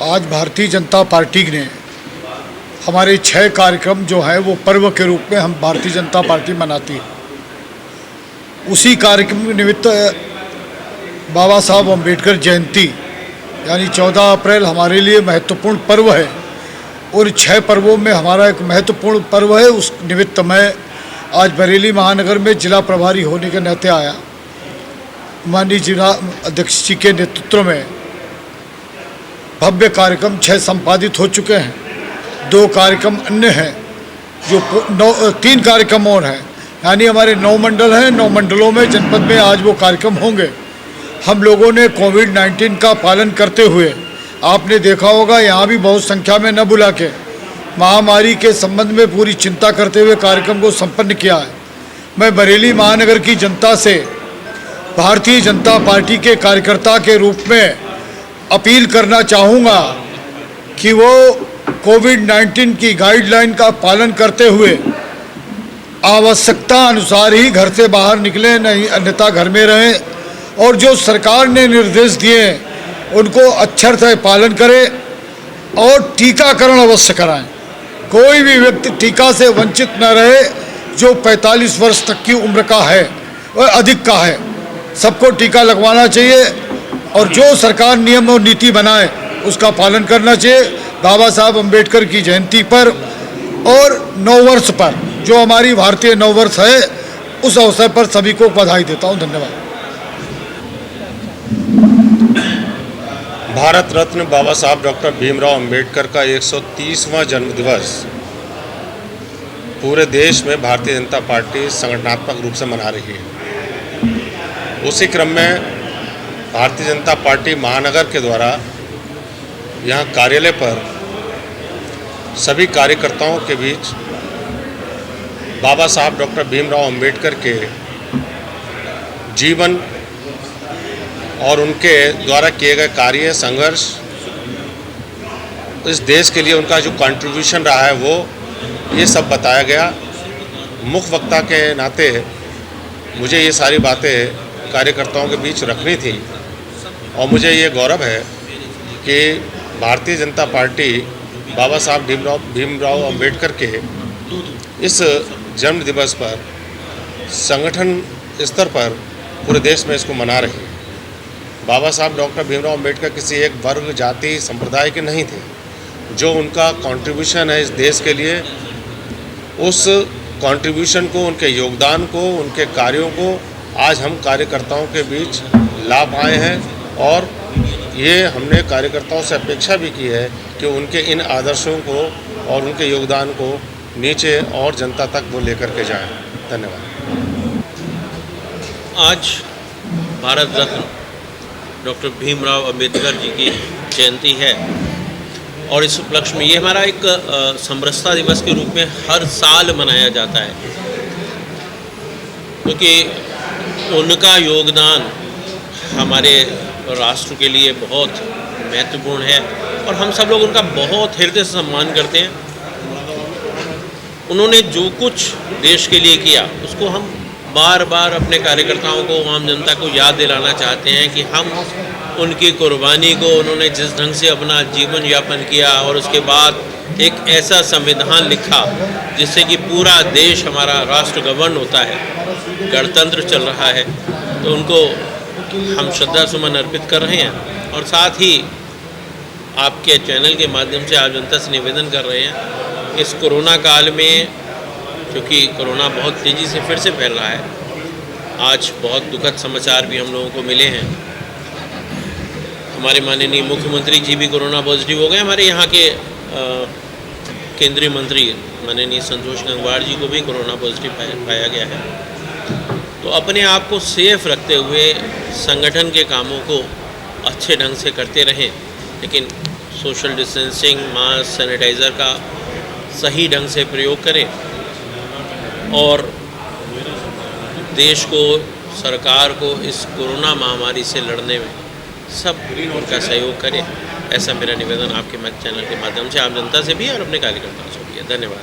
आज भारतीय जनता पार्टी ने हमारे 6 कार्यक्रम जो है वो पर्व के रूप में हम भारतीय जनता पार्टी मनाती है। उसी कार्यक्रम के निमित्त बाबा साहब अम्बेडकर जयंती यानी 14 अप्रैल हमारे लिए महत्वपूर्ण पर्व है। और 6 पर्वों में हमारा एक महत्वपूर्ण पर्व है। उस निमित्त मैं आज बरेली महानगर में जिला प्रभारी होने के नाते आया। माननीय जिला अध्यक्ष जी के नेतृत्व में भव्य कार्यक्रम 6 संपादित हो चुके हैं। 2 कार्यक्रम अन्य हैं, जो 3 कार्यक्रम और हैं, यानी हमारे 9 मंडल हैं। 9 मंडलों में जनपद में आज वो कार्यक्रम होंगे। हम लोगों ने कोविड-19 का पालन करते हुए, आपने देखा होगा यहाँ भी बहुत संख्या में न बुला के महामारी के संबंध में पूरी चिंता करते हुए कार्यक्रम को संपन्न किया है। मैं बरेली महानगर की जनता से भारतीय जनता पार्टी के कार्यकर्ता के रूप में अपील करना चाहूँगा कि वो कोविड-19 की गाइडलाइन का पालन करते हुए आवश्यकता अनुसार ही घर से बाहर निकलें, नहीं अन्यथा घर में रहें। और जो सरकार ने निर्देश दिए उनको अच्छे से पालन करें और टीकाकरण अवश्य कराएं। कोई भी व्यक्ति टीका से वंचित न रहे जो 45 वर्ष तक की उम्र का है और अधिक का है। सबको टीका लगवाना चाहिए और जो सरकार नियम और नीति बनाए उसका पालन करना चाहिए। बाबा साहब अम्बेडकर की जयंती पर और नववर्ष पर, जो हमारी भारतीय नववर्ष है, उस अवसर पर सभी को बधाई देता हूं। धन्यवाद। भारत रत्न बाबा साहब डॉक्टर भीमराव अंबेडकर का 130वां जन्मदिवस पूरे देश में भारतीय जनता पार्टी संगठनात्मक रूप से मना रही है। उसी क्रम में भारतीय जनता पार्टी महानगर के द्वारा यहाँ कार्यालय पर सभी कार्यकर्ताओं के बीच बाबा साहब डॉक्टर भीमराव अंबेडकर के जीवन और उनके द्वारा किए गए कार्य, संघर्ष, इस देश के लिए उनका जो कंट्रीब्यूशन रहा है वो ये सब बताया गया। मुख्य वक्ता के नाते मुझे ये सारी बातें कार्यकर्ताओं के बीच रखनी थी और मुझे ये गौरव है कि भारतीय जनता पार्टी बाबा साहब भीमराव अंबेडकर के इस जन्म दिवस पर संगठन स्तर पर पूरे देश में इसको मना रही है। बाबा साहब डॉक्टर भीमराव अंबेडकर किसी एक वर्ग, जाति, संप्रदाय के नहीं थे। जो उनका कंट्रीब्यूशन है इस देश के लिए, उस कंट्रीब्यूशन को, उनके योगदान को, उनके कार्यों को आज हम कार्यकर्ताओं के बीच ला पाए हैं। और ये हमने कार्यकर्ताओं से अपेक्षा भी की है कि उनके इन आदर्शों को और उनके योगदान को नीचे और जनता तक वो लेकर के जाएं। धन्यवाद। आज भारत रत्न डॉक्टर भीमराव अंबेडकर जी की जयंती है और इस उपलक्ष्य में ये हमारा एक समरसता दिवस के रूप में हर साल मनाया जाता है, क्योंकि उनका योगदान हमारे राष्ट्र के लिए बहुत महत्वपूर्ण है और हम सब लोग उनका बहुत हृदय से सम्मान करते हैं। उन्होंने जो कुछ देश के लिए किया उसको हम बार बार अपने कार्यकर्ताओं को, आम जनता को याद दिलाना चाहते हैं कि हम उनकी कुर्बानी को, उन्होंने जिस ढंग से अपना जीवन यापन किया और उसके बाद एक ऐसा संविधान लिखा जिससे कि पूरा देश, हमारा राष्ट्र गवर्न होता है, गणतंत्र चल रहा है, तो उनको हम श्रद्धा सुमन अर्पित कर रहे हैं। और साथ ही आपके चैनल के माध्यम से आप जनता से निवेदन कर रहे हैं, इस कोरोना काल में, क्योंकि कोरोना बहुत तेज़ी से फिर से फैल रहा है, आज बहुत दुखद समाचार भी हम लोगों को मिले हैं। हमारे माननीय मुख्यमंत्री जी भी कोरोना पॉजिटिव हो गए। हमारे यहाँ के केंद्रीय मंत्री माननीय संतोष गंगवार जी को भी कोरोना पॉजिटिव पाया गया है। तो अपने आप को सेफ रखते हुए संगठन के कामों को अच्छे ढंग से करते रहें, लेकिन सोशल डिस्टेंसिंग, मास्क, सैनिटाइज़र का सही ढंग से प्रयोग करें और देश को, सरकार को इस कोरोना महामारी से लड़ने में सब उनका सहयोग करें। ऐसा मेरा निवेदन आपके चैनल के माध्यम से आम जनता से भी और अपने कार्यकर्ताओं से भी है। धन्यवाद।